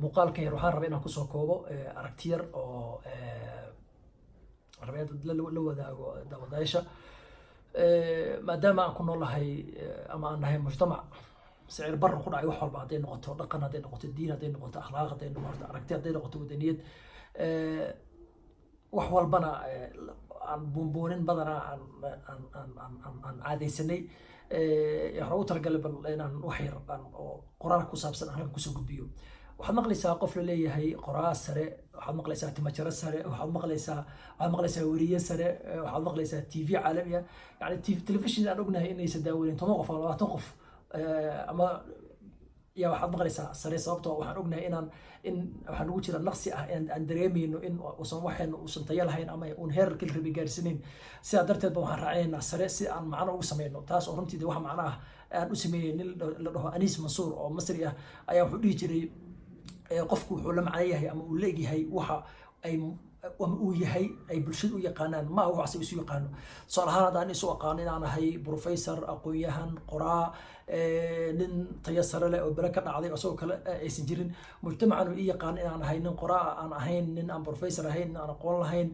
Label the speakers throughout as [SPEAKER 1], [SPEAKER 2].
[SPEAKER 1] muuqaalkan yar waxaan rabaa inaan kusoo koobo aragti yar oo rabaa la wadaago daawadayaasha maadaama aan ku noolahay ama aan nahay mujtamac sicir barro ku dhacay wax walba hadday noqoto dhaqan, hadday noqoto diin, hadday noqoto akhlaaq, hadday noqoto aragti, hadday noqoto wadaniyad, wax walbana aan buunbuunin badanaa aan caadaysanay waxaan ugu talagalay bal inaan wax yar oo quraan ku saabsan aan kusoo gudbiyo. waxaad maqlaysaa qof la leeyahay qoraa sare, waxaad maqlaysaa timajaro sare, waxaad maqlaysaa weriye sare, waxaad maqlaysaa TV caalami ah, yani telefishin aan ognahay inaysan daawanin 10 qof ama 20 qof ama يا واحد مقليسا سري صابته وحن قلنا إن وحن وجد النقص أن دريمي إنه إن وصن واحد وصن طيال هين أما ونهر كل ربي جالسين سأدرت بوحن رعينا سري عن معنا وسمينه تاس ورمتي ده واحد معناه أن أسميه له أنيس منصور أو مصري أي وحدي جري قفكو حلم عليه أما ولقي هي وح أي ويهي أي بلشد ويقانان ما هو عسى يسوي قانون صار هذا أنا سوى قانون أنا هي بروفيسور أقوياهن قراء نن تيسر له وبركة عادي أسوق كلا سنجرين مجتمع إنه إيه قانون أنا هي نن قراء أنا هين نن أم بروفيسور هين أنا قول هين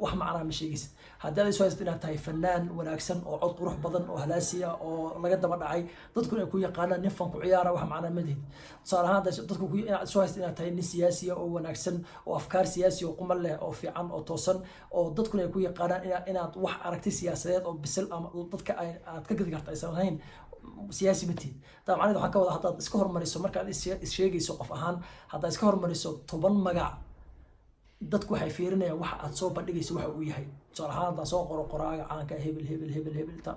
[SPEAKER 1] wax macna ma sheegaysid haddii ay soo istinaa tahay fanaan wanaagsan oo cod qurux badan oo halaasiya oo laga daba dhacay dadku ay ku yaqaanaan nin fan ku ciyaara wax macna ma diid soo ahaan dadku ku soo istinaa tahay nin siyaasi oo wanaagsan oo afkaar siyaasi oo qumal leh oo fiican oo toosan oo dadku ay ku yaqaanaan inaad wax aragti siyaasadeed oo bisil ama dadka aad ka gadi karto aysan ahayn siyaasi matiid dabcan waxaan ka wada hadda iska hormariso markaad is sheegayso qof ahaan hadda iska hormariso 10 magac dadku waxay fiirinayaan waxa aad soo bandhigayso waxa uu yahay soo ahaan soo qoraaga caanka hebel ta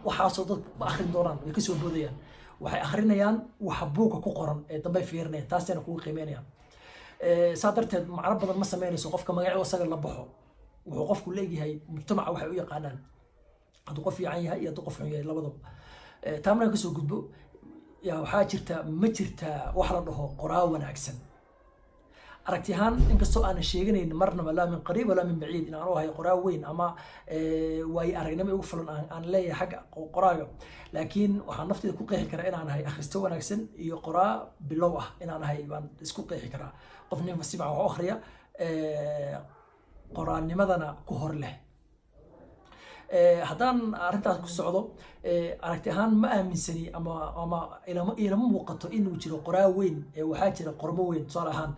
[SPEAKER 1] waxa soo dad akhrin doonaan way ka soo boodayaan waxay akhrinayaan waxa buuga ku qoran ee dambe fiirinayaan taasina kugu qiimeynayaan saadarteed macna badan ma sameynayso qofka magaciisa asaga la baxo wuxuu qofku leeyahay mujtamaca waxay u yaqaanaan hadduu qof fiican yahay iyo hadduu qof xun yahay labadaba taamna ka soo gudbo yaa waxaa ma jirta wax la dhaho qoraa wanaagsan aragtihan inkastoo aan sheeganayn marnaba la min qariib wala min baciid in aanu ahay qoraa weyn ama way aragnimo ugu fulan aan leeyahay xaq qoraaga laakiin waxaan nafteeda ku qeexi karaa inaan ahay akhristo wanaagsan iyo qoraa bilow ah inaan ahay baan isku qeexi karaa qof nin fasiic ah oo akhriya qoraanimadana ku hor leh haddaan arrintaas ku socdo aragti ahaan ma aaminsani ama ilama muuqato inuu jiro qoraa weyn waxaa jira qormo weyn tusaale ahaan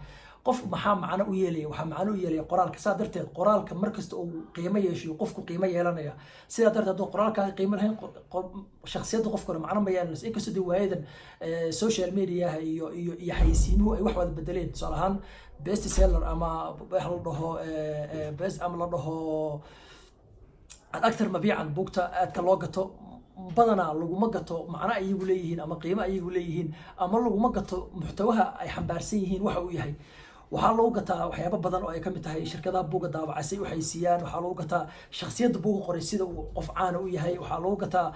[SPEAKER 1] qof maxaa macno u yeelaya waxaa macno u yeelaya qoraalka saa darteed qoraalka markasta uu qiimo yeesho qofku qiimo yeelanaya sidaa darteed hadduu qoraalka qiimo lahayn shakhsiyadda qofkuna macno ma yeelanayso inkastoo dee waayadan social media iyo xayeysiinuhu ay wax wada bedeleen tusaale ahaan best seller ama wax la dhaho best ama la dhaho أكثر مبيعاً بوقتا أتكلم قطو بدنا لو ما قطو معنا أيجو ليهين أما قيمة أيجو ليهين أما لو ما قطو محتواها أي حبارسيهين وحوي هاي وحلو قطا وحيابا بدنا أي كم تهاي شركة بوقا دا وعسي وحيسيان وحلو قطا شخصية بوقا قريسيدا وقفعان وياهي وحلو قطا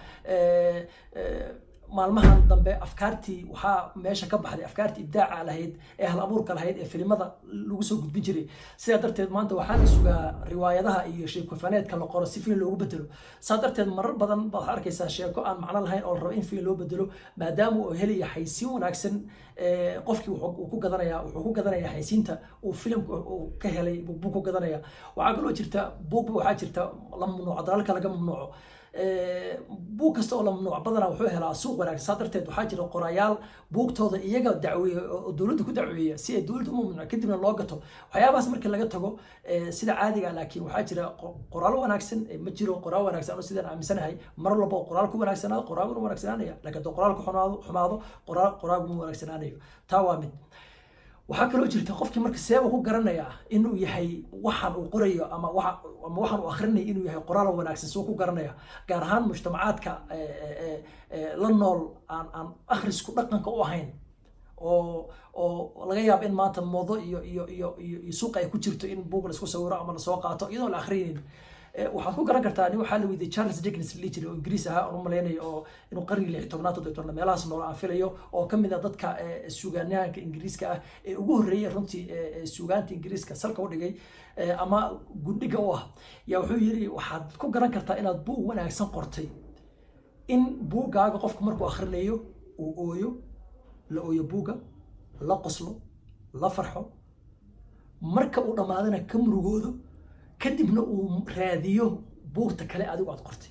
[SPEAKER 1] maalmahan dambe afkaartii waxa meesha ka baxday afkaartii ibdaaca lahayd ee hal abuurka lahayd ee filimada lagu soo gudbin jiray sida darteed maanta waxaan isugaa riwaayadaha iyo sheeko faneedka la qoro si fiin loogu bedelo sida darteed marar badan baad arkaysaa sheeko aan macno lahayn oo la rabo in fiin loo bedelo maadaama uu helaya xaysiin wanaagsan qofkii wuxuu ku gadanayaa xaysiinta uu filimka ka helay buu ku gadanayaa waxaa kaloo jirta buug waxaa jirta la mamnuuco dalalka laga mamnuuco buug kasta oo la mamnuuc badanaa wuxuu helaa suuq wanaagsan saa darteed waxaa jira qorayaal buugtooda iyaga dacweeya oo dowladda ku dacweeya si ay dowladda u mamnuuc kadibna loo gato waxyaabahaas markii laga tago sida caadiga laakiin waxaa jira qoraal wanaagsan ma jiro qoraal wanaagsan oo sidaan aaminsanahay mar walba qoraal ku wanaagsanaado qoraaguna wanaagsanaanaya laakiin hadduu qoraalku xumaado qoraaguma wanaagsanaanayo taa waa mid waxaa kaloo jirta qofkii marka seeba ku garanaya inuu yahay waxaan uu qorayo ama waxaan uu akhrinayo inuu yahay qoraal wanaagsan soo ku garanaya gaar ahaan mujtamacaadka la nool aan akhrisku dhaqanka u ahayn oo laga yaabo in maanta moodo iyo suuq ay ku jirto in buug la isku sawiro ama la soo qaato iyadoo la akhrinin waxaad ku garan kartaa nin waxaa la weydiiyay Charles Dickens oo Ingiriis ah oo maleynayo oo inuu qarnigii 16aad meelahaas nool aan filayo oo kamid ah dadka suugaanyahanka Ingiriiska ah ee ugu horeeyay runtii suugaanta Ingiriiska salka u dhigay ama guddiga u ah yaa wuxuu yiri waxaad ku garan kartaa inaad buug wanaagsan qortay in buugaaga qofku markuu akhrinayo uu ooyo la ooyo buuga la qoslo la farxo marka uu dhamaadana ka murugoodo kadibna uu raadiyo buugta kale adigu aad qortay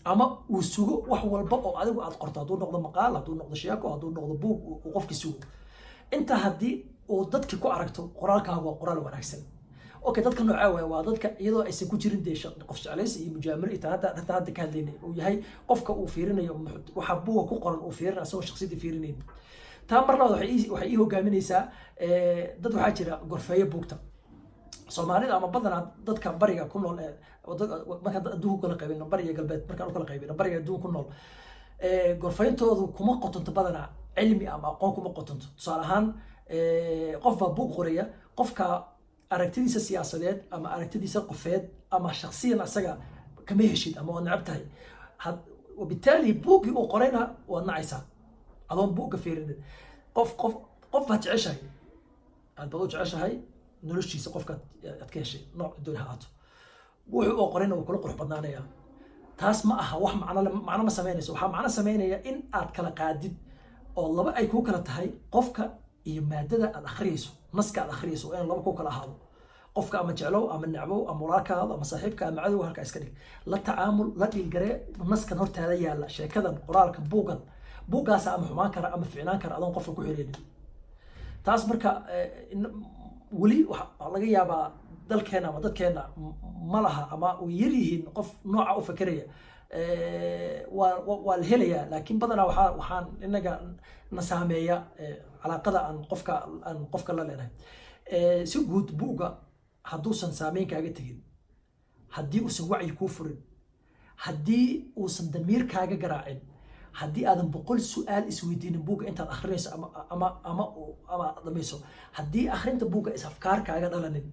[SPEAKER 1] ama uu sugo wax walba oo adigu aad qorto hadduu noqdo maqaal hadduu noqdo sheeko hadduu noqdo buug uu qofkii sugo inta haddii uu dadkii ku aragto qoraalkaaga waa qoraal wanaagsan okay dadka noocaa waay waa dadka iyadoo aysan ku jirin dee qof jeclaysi iyo mujaamilo iyo hadda ka hadlaynay uu yahay qofka uu fiirinayo waxa buuga ku qoran uu fiirinayo asagoo shakhsiyadda fiirinayn taa mar labaad waxay ii hogaaminaysaa dad waxaa jira gorfeeyo buugta soomaalida ama badanaa dadka bariga ku nool marka adduunka kala qaybino bariga galbeed markaan u kala qaybino bariga adduunka ku nool gorfeyntoodu kuma qotonto badanaa cilmi ama aqoon kuma qotonto tusaale ahaan qof baa buug qoraya qofka aragtidiisa siyaasadeed ama aragtidiisa qofeed ama shakhsiyan asaga kama heshid ama waa necab tahay وبالتالي بوقي وقرينا ونعيسى أظن بوق فيرن قف هتعيش هاي البضوج عيش هاي نلشي سقف كتكشي نوع دون هاتو وحي وقرينا وكل قروح بدنانية تاس ما أها وح معنا ما سمينيس وح معنا سمينية إن أتكلا قادد والله بقى يكون كلا تهاي قفك يمادة الأخريسو نسك الأخريسو إن الله بكون كلا هذا قفك أما جعلو أما نعبو أما راك هذا أما صاحبك أما عدو هالك إسكني لا تعامل لا الجري نسك نهر هذا يلا شيء كذا قرارك بوقا سام حمان كرا أما فعنان كرا أظن قفك كحيلين تاس مركا ولي الله جيابا dalkeena ama dadkeena ma laha ama u yirihiin qof nooca u fikiraya waa la helayaa laakiin badanaa waxaan inaga na saameeya calaaqada aan qofka la leenahay si guud buuga hadduusan saameyn kaaga tegin haddii uusan wacyi kuu furin haddii uusan damiirkaaga garaacin haddii aadan boqol su'aal isweydiinin buuga intaad akhrinayso ama dhamayso haddii akhrinta buuga is afkaar kaaga dhalanin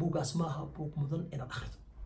[SPEAKER 1] buugaas maaha buug mudan inaad akhrido